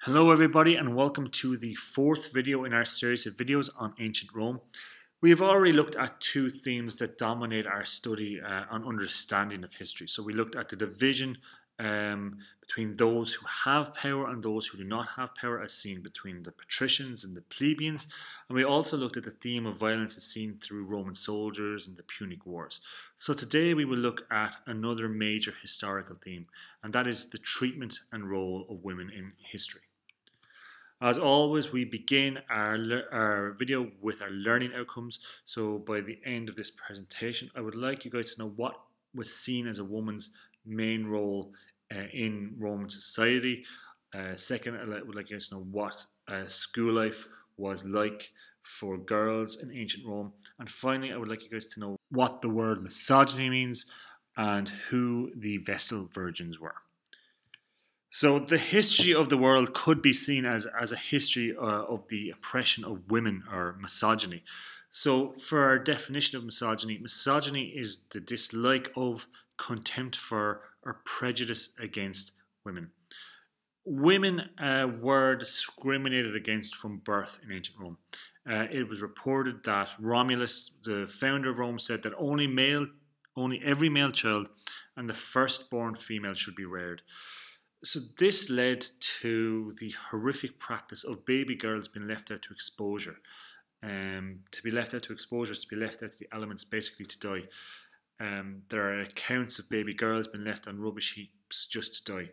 Hello everybody and welcome to the fourth video in our series of videos on ancient Rome. We have already looked at two themes that dominate our study on understanding of history. So we looked at the division between those who have power and those who do not have power, as seen between the patricians and the plebeians. And we also looked at the theme of violence as seen through Roman soldiers and the Punic Wars. So today we will look at another major historical theme, and that is the treatment and role of women in history. As always, we begin our video with our learning outcomes. So by the end of this presentation, I would like you guys to know what was seen as a woman's main role in Roman society. Second, I would like you guys to know what school life was like for girls in ancient Rome. And finally, I would like you guys to know what the word misogyny means and who the Vestal Virgins were. So the history of the world could be seen as a history of the oppression of women, or misogyny. So for our definition of misogyny, misogyny is the dislike of, contempt for, or prejudice against women. Women were discriminated against from birth in ancient Rome. It was reported that Romulus, the founder of Rome, said that only every male child and the firstborn female should be reared. So this led to the horrific practice of baby girls being left out to exposure. To be left out to exposure is to be left out to the elements, basically to die. There are accounts of baby girls being left on rubbish heaps just to die.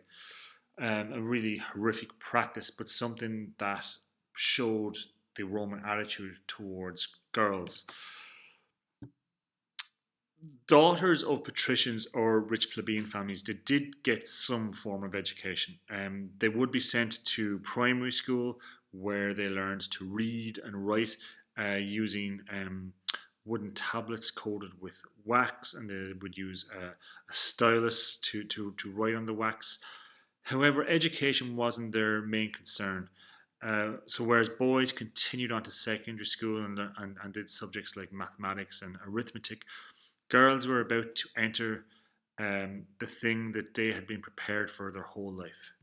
A really horrific practice, but something that showed the Roman attitude towards girls. Daughters of patricians or rich plebeian families, they did get some form of education. They would be sent to primary school where they learned to read and write using wooden tablets coated with wax, and they would use a stylus to write on the wax. However, education wasn't their main concern. So whereas boys continued on to secondary school and did subjects like mathematics and arithmetic, girls were about to enter the thing that they had been prepared for their whole life.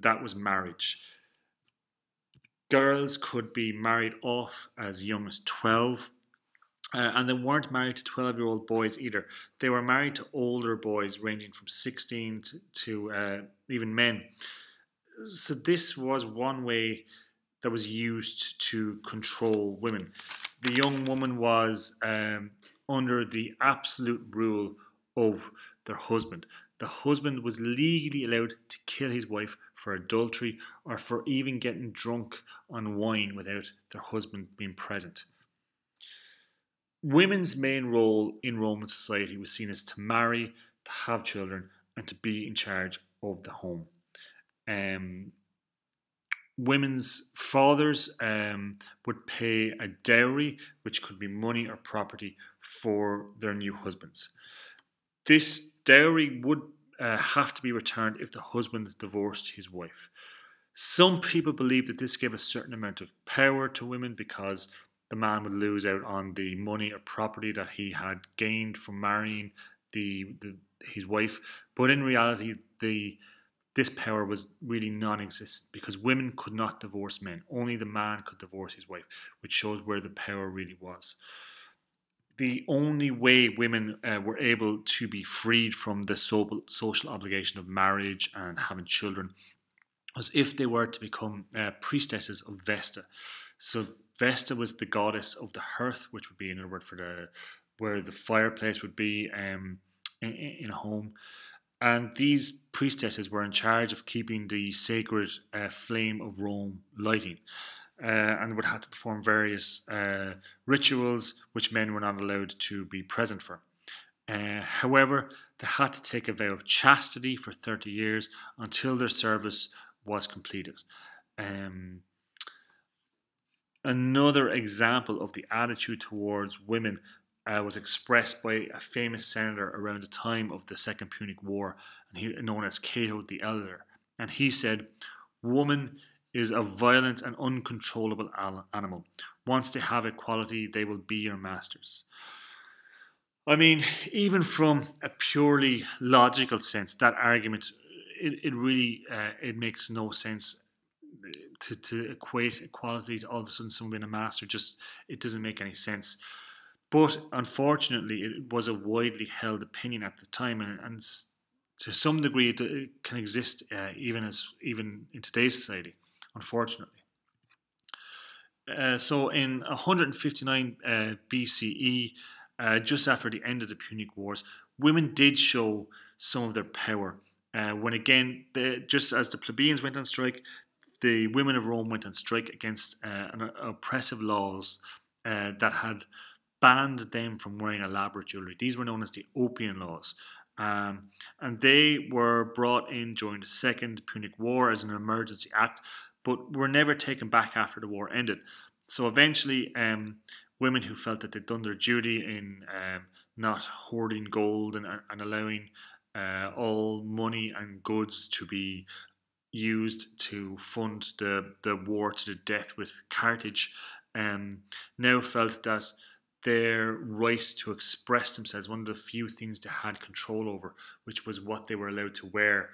That was marriage. Girls could be married off as young as 12, and they weren't married to 12-year-old boys either. They were married to older boys ranging from 16 to even men. So this was one way that was used to control women. The young woman was under the absolute rule of their husband. The husband was legally allowed to kill his wife for adultery or for even getting drunk on wine without their husband being present. Women's main role in Roman society was seen as to marry, to have children, and to be in charge of the home. Women's fathers would pay a dowry, which could be money or property, for their new husbands. This dowry would have to be returned if the husband divorced his wife. Some people believe that this gave a certain amount of power to women because the man would lose out on the money or property that he had gained from marrying his wife. But in reality, this power was really non-existent because women could not divorce men. Only the man could divorce his wife, which shows where the power really was. The only way women were able to be freed from the social obligation of marriage and having children was if they were to become priestesses of Vesta. So Vesta was the goddess of the hearth, which would be another word for where the fireplace would be in a home. And these priestesses were in charge of keeping the sacred flame of Rome lighting, and would have to perform various rituals which men were not allowed to be present for. However, they had to take a vow of chastity for 30 years until their service was completed. Another example of the attitude towards women was expressed by a famous senator around the time of the Second Punic War, known as Cato the Elder. And he said, "Woman is a violent and uncontrollable animal. Once they have equality, they will be your masters." I mean, even from a purely logical sense, that argument, it really makes no sense to equate equality to all of a sudden someone being a master, just it doesn't make any sense. But unfortunately, it was a widely held opinion at the time, and to some degree, it can exist even in today's society. Unfortunately, so in 159 BCE, just after the end of the Punic Wars, women did show some of their power. When again, just as the plebeians went on strike, the women of Rome went on strike against oppressive laws that had banned them from wearing elaborate jewellery. These were known as the Oppian Laws. And they were brought in during the Second Punic War as an emergency act, but were never taken back after the war ended. So eventually, women who felt that they'd done their duty in not hoarding gold and allowing all money and goods to be used to fund the war to the death with Carthage, now felt that their right to express themselves, one of the few things they had control over, which was what they were allowed to wear,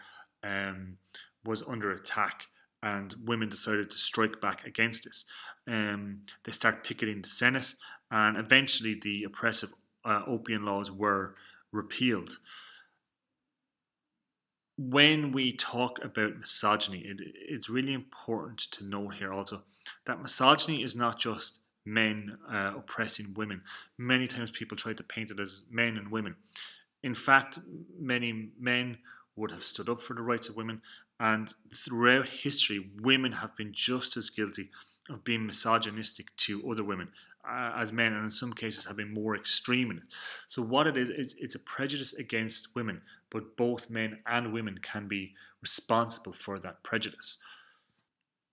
was under attack. And women decided to strike back against this. They started picketing the Senate, and eventually the oppressive Oppian Laws were repealed. When we talk about misogyny, it's really important to note here also that misogyny is not just men oppressing women. Many times people try to paint it as men and women. In fact, many men would have stood up for the rights of women, and throughout history, women have been just as guilty of being misogynistic to other women as men, and in some cases have been more extreme in it. So what it is, it's a prejudice against women, but both men and women can be responsible for that prejudice.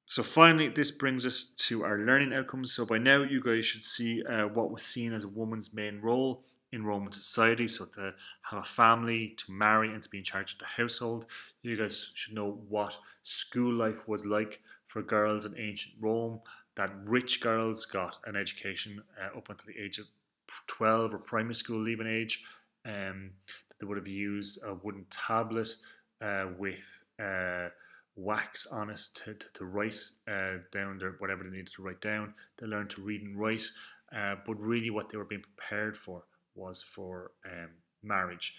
So finally, this brings us to our learning outcomes. So by now, you guys should see what was seen as a woman's main role in Roman society. So to have a family, to marry, and to be in charge of the household. You guys should know what school life was like for girls in ancient Rome, that rich girls got an education up until the age of 12 or primary school leaving age. They would have used a wooden tablet with wax on it to write down whatever they needed to write down. They learned to read and write, but really what they were being prepared for was for marriage.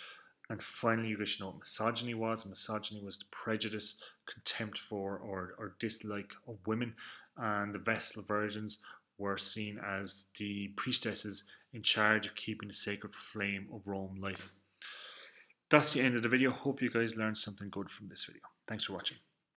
And finally, you guys should know what misogyny was. Misogyny was the prejudice, contempt for, or dislike of women. And the Vestal Virgins were seen as the priestesses in charge of keeping the sacred flame of Rome lighted. That's the end of the video. Hope you guys learned something good from this video. Thanks for watching.